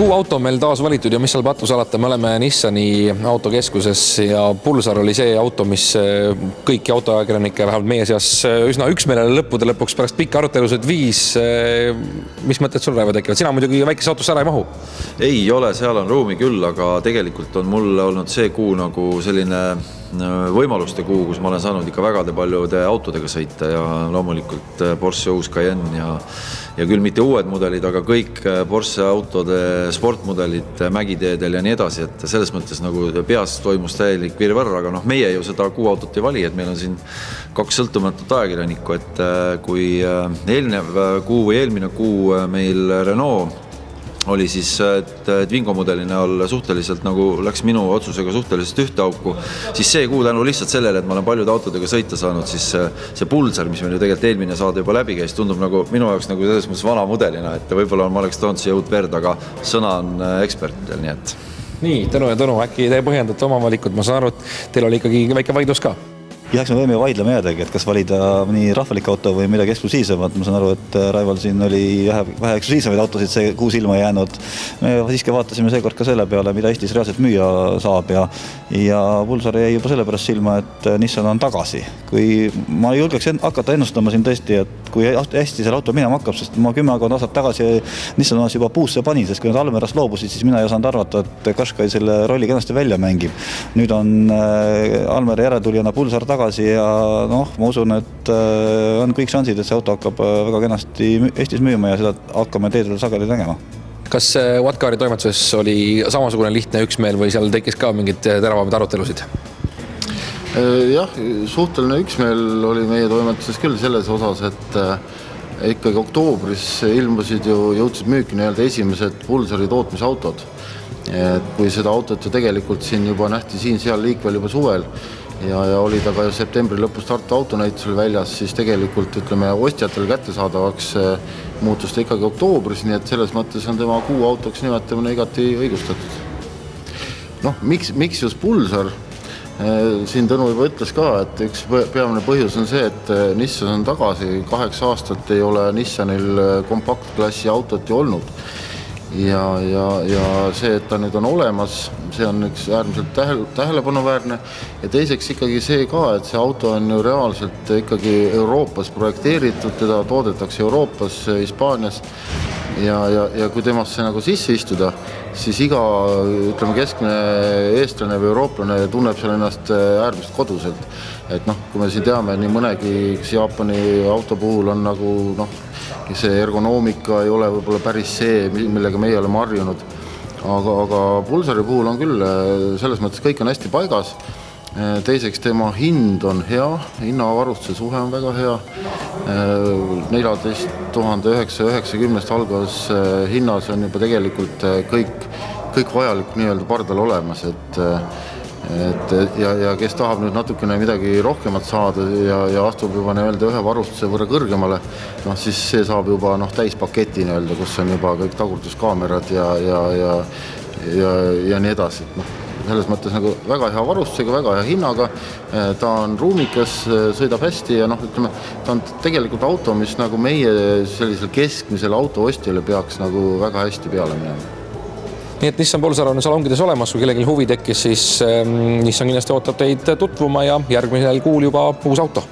Kuu auto on meil taas valitud ja mis seal patus alata, me oleme Nissani autokeskuses ja Pulsar oli see auto, mis kõiki autoajakirjanikke vähemalt meie seas üsna üksmeelele lõppude lõpuks pärast pikka arutelusid viis. Mis mõtted sul Raivo tekivad? Sina muidugi väikese autosse ära ei mahu. Ei ole, seal on ruumi küll, aga tegelikult on mul olnud see kuu nagu selline võimaluste kuu, kus ma olen saanud ikka väga paljude autodega sõita ja loomulikult Porsche uus Cayenne ja küll mitte uued mudelid, aga kõik Porsche autode sportmudelid mägiteedel ja nii edasi, et selles mõttes nagu peas toimus täielik virvarr, aga meie ju seda kuu autot ei vali, et meil on siin 2 sõltumatut ajakirjanikku, et kui eelmine kuu meil Renault oli siis Twingo mudeli näol suhteliselt nagu läks minu otsusega suhteliselt ühte auku, siis see kuu tänu lihtsalt sellele, et ma olen paljude autodega sõita saanud, siis see Pulsar, mis meil ju tegelikult eelmine saade juba läbi käis, tundub nagu minu jaoks nagu selles mõttes vana mudelina, et võibolla ma oleks toonud siia uut verd, aga sõna on ekspertidel, nii et. Nii, Tõnu ja Tõnu, äkki te põhjendate oma valikud, ma saan aru, et teil oli ikkagi väike vaidlus ka. Ja eks me võime vaidlema jäädagi, et kas valida nii rahvalik auto või midagi eksklusiivsemat. Ma saan aru, et Raival siin oli vähe eksklusiivsemaid autosid see kuu silma jäänud. Me siiski vaatasime seekord ka selle peale, mida Eestis reaalselt müüa saab ja Pulsar jäi juba selle pärast silma, et Nissan on tagasi. Kui ma julgeks hakata ennustama siin tõesti, et kui hästi selle auto minema hakkab, sest ma 10 aastat tagasi Nissan juba puusse pani, sest kui nad Almerast loobusid, siis mina ei osanud arvata, et Qashqai selle rolli kenasti välja mängib. Nüüd on Almeri järeltulijana Pulsar tagasi ja ma usun, et on kõik šansid, et see auto hakkab väga kenasti Eestis müüma ja seda hakkame teedel sageli tegema. Kas Watcari toimetuses oli samasugune lihtne üksmeel või seal tekkis ka mingid teravamad arutelusid? Jah, suhteline üksmeel oli meie toimetuses küll selles osas, et ikkagi oktoobris ilmusid jõudsid müüki esimesed Pulsari tootmisautod. Et kui seda autot ju tegelikult siin juba nähti siin-seal liikvel juba suvel ja oli ta ka septembri lõpus Tartu autonäitusel väljas, siis tegelikult ostjatel kättesaadavaks muutus ta ikkagi oktoobris, nii et selles mõttes on tema kuu autoks nimetamine igati õigustatud. Miks just Pulsar? Siin Tõnu juba ütles ka, et üks peamine põhjus on see, et Nissan on tagasi, 8 aastat ei ole Nissanil kompaktklassi autot ju olnud. Ja see, et ta nüüd on olemas, see on üks äärmiselt tähelepanuväärne ja teiseks ikkagi see ka, et see auto on ju reaalselt ikkagi Euroopas projekteeritud, teda toodetakse Euroopas, Hispaanias ja kui temasse nagu sisse istuda, siis iga keskmine eestlane või eurooplane tunneb seal ennast äärmiselt koduselt. Et kui me siin teame, nii mõnegi Jaapani auto puhul on nagu see ergonoomika ei ole võib-olla päris see, millega meie oleme harjunud. Aga Pulsari puhul on küll selles mõttes kõik on hästi paigas. Teiseks tema hind on hea, hinnavarustuse suhe on väga hea. 14 990 algas hinnas on juba tegelikult kõik vajalik nii-öelda pardal olemas, ja kes tahab nüüd natukene midagi rohkemat saada ja astub juba ühe varustuse võrra kõrgemale, siis see saab juba täispaketi nii-öelda, kus on juba kõik tagurduskaamerad ja nii edasi. Selles mõttes nagu väga hea varustusega, väga hea hinnaga, ta on ruumikas, sõidab hästi ja ta on tegelikult auto, mis nagu meie sellisel keskmisel autoostjale peaks nagu väga hästi peale minema. Nii et Nissan Pulsar on salongides olemas, kui kellelgi huvi tekkis, siis Nissan kindlasti ootab teid tutvuma ja järgmisel kuul juba uus auto.